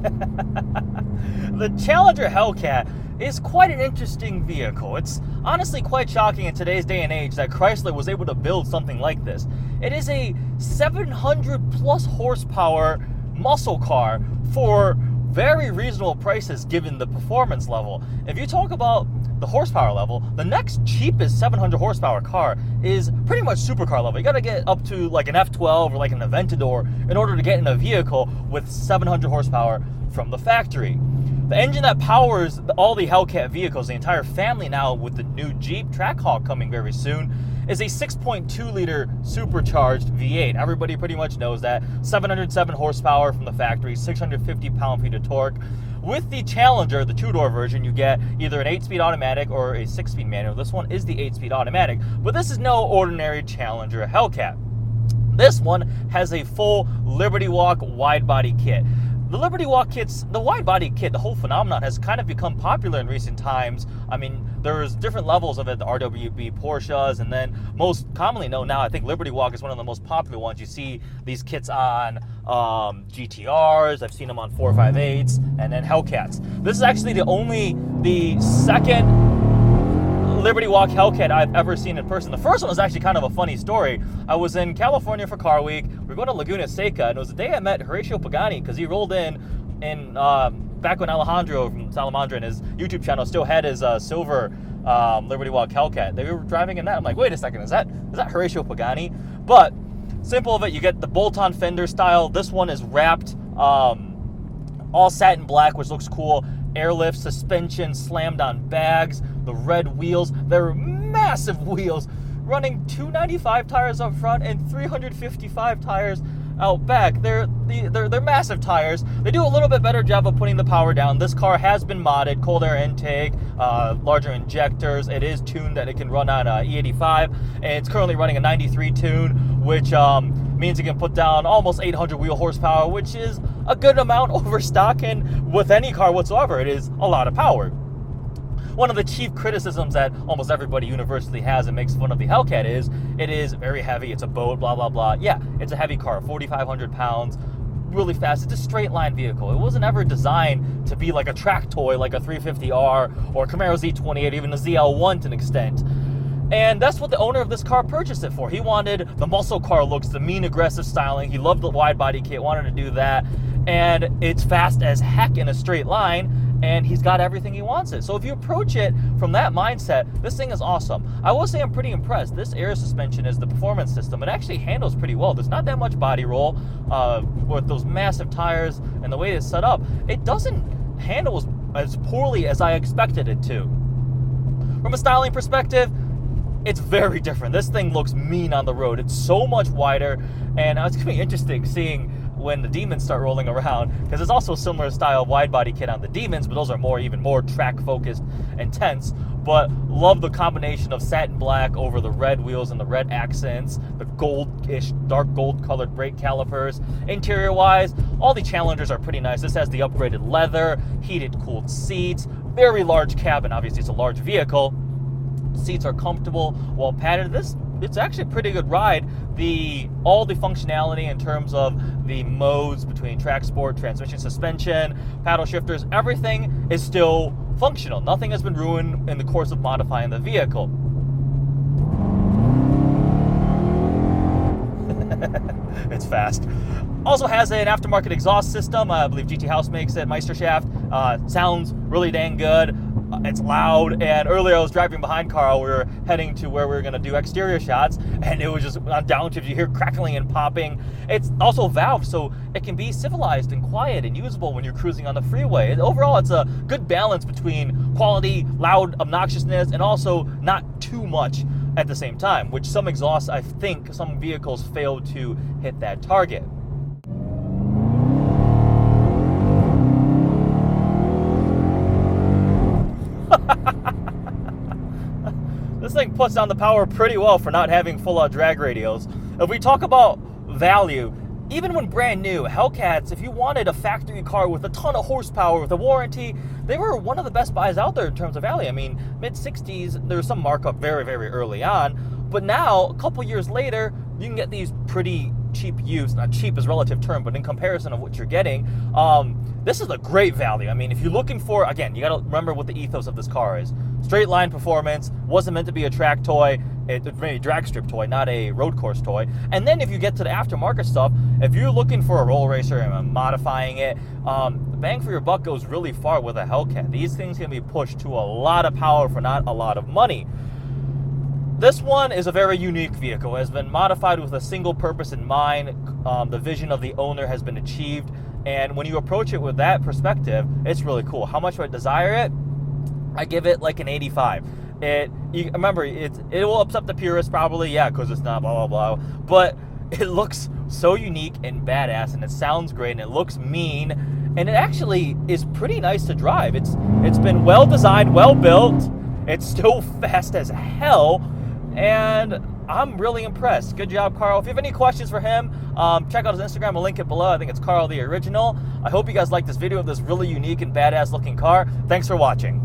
The Challenger Hellcat is quite an interesting vehicle. It's honestly quite shocking in today's day and age that Chrysler was able to build something like this. It is a 700 plus horsepower muscle car for very reasonable prices given the performance level. If you talk about the horsepower level, the next cheapest 700 horsepower car is pretty much supercar level. You got to get up to like an F12 or like an Aventador in order to get in a vehicle with 700 horsepower from the factory. The engine that powers all the Hellcat vehicles, the entire family now with the new Jeep Trackhawk coming very soon, is a 6.2 liter supercharged V8. Everybody pretty much knows that. 707 horsepower from the factory, 650 pound-feet of torque. With the Challenger, the two-door version, you get either an 8-speed automatic or a 6-speed manual. This one is the 8-speed automatic, but this is no ordinary Challenger Hellcat. This one has a full Liberty Walk wide-body kit. The Liberty Walk kits, the wide-body kit, the whole phenomenon has kind of become popular in recent times. I mean, there's different levels of it, the RWB Porsches, and then most commonly known now, I think Liberty Walk is one of the most popular ones. You see these kits on GTRs, I've seen them on 458s, and then Hellcats. This is actually the second Liberty Walk Hellcat I've ever seen in person. The first one was actually kind of a funny story. I was in California for Car Week. We were going to Laguna Seca, and it was the day I met Horatio Pagani because he rolled in back when Alejandro from Salamandra and his YouTube channel still had his silver Liberty Walk Hellcat. They were driving in that. I'm like, wait a second, is that Horatio Pagani? But simple of it, you get the bolt-on fender style. This one is wrapped all satin black, which looks cool. Airlift, suspension, slammed on bags, the red wheels. They're massive wheels, running 295 tires up front and 355 tires out back. They're massive tires. They do a little bit better job of putting the power down. This car has been modded, cold air intake, larger injectors. It is tuned that it can run on E85, and it's currently running a 93 tune, which means it can put down almost 800 wheel horsepower, which is a good amount over stock, and with any car whatsoever, it is a lot of power. One of the chief criticisms that almost everybody universally has and makes fun of the Hellcat is it is very heavy, it's a boat, blah, blah, blah. Yeah, it's a heavy car, 4,500 pounds, really fast. It's a straight line vehicle. It wasn't ever designed to be like a track toy like a 350R or Camaro Z28, even a ZL1 to an extent. And that's what the owner of this car purchased it for. He wanted the muscle car looks, the mean aggressive styling. He loved the wide body kit, wanted to do that. And it's fast as heck in a straight line, and he's got everything he wants it. So if you approach it from that mindset, this thing is awesome. I will say I'm pretty impressed. This air suspension is the performance system. It actually handles pretty well. There's not that much body roll with those massive tires and the way it's set up. It doesn't handle as poorly as I expected it to. From a styling perspective, it's very different. This thing looks mean on the road. It's so much wider, and it's going to be interesting seeing when the Demons start rolling around, because it's also a similar style wide body kit on the Demons, but those are even more track focused, intense. But love the combination of satin black over the red wheels and the red accents, the goldish, dark gold colored brake calipers. Interior wise, all the Challengers are pretty nice. This has the upgraded leather, heated cooled seats, very large cabin. Obviously it's a large vehicle. Seats are comfortable, well padded. It's actually a pretty good ride. All the functionality in terms of the modes between track sport, transmission, suspension, paddle shifters, everything is still functional. Nothing has been ruined in the course of modifying the vehicle. It's fast. Also has an aftermarket exhaust system. I believe GT House makes it, Meisterschaft. Sounds really dang good. It's loud, and earlier I was driving behind Carl. We were heading to where we were going to do exterior shots, and it was just on downtime. You hear crackling and popping. It's also valved, so it can be civilized and quiet and usable when you're cruising on the freeway. And overall, it's a good balance between quality, loud obnoxiousness, and also not too much at the same time, which some exhausts, I think, some vehicles fail to hit that target. This thing puts down the power pretty well for not having full-out drag radials. If we talk about value, even when brand new, Hellcats, if you wanted a factory car with a ton of horsepower, with a warranty, they were one of the best buys out there in terms of value. I mean, mid-60s, there was some markup very, very early on, but now, a couple years later, you can get these pretty cheap used. Not cheap is a relative term, but in comparison of what you're getting, this is a great value. I mean, if you're looking for, again, you got to remember what the ethos of this car is. Straight line performance, wasn't meant to be a track toy, it's a drag strip toy, not a road course toy. And then if you get to the aftermarket stuff, if you're looking for a roll racer and modifying it, the bang for your buck goes really far with a Hellcat. These things can be pushed to a lot of power for not a lot of money. This one is a very unique vehicle. It has been modified with a single purpose in mind. The vision of the owner has been achieved. And when you approach it with that perspective, it's really cool. How much do I desire it? I give it like an 85. Remember, it will upset the purists probably, yeah, because it's not blah, blah, blah. But it looks so unique and badass, and it sounds great, and it looks mean, and it actually is pretty nice to drive. It's been well designed, well built. It's still fast as hell, and I'm really impressed. Good job, Carl. If you have any questions for him, check out his Instagram. I'll link it below. I think it's Carl the Original. I hope you guys like this video of this really unique and badass looking car. Thanks for watching.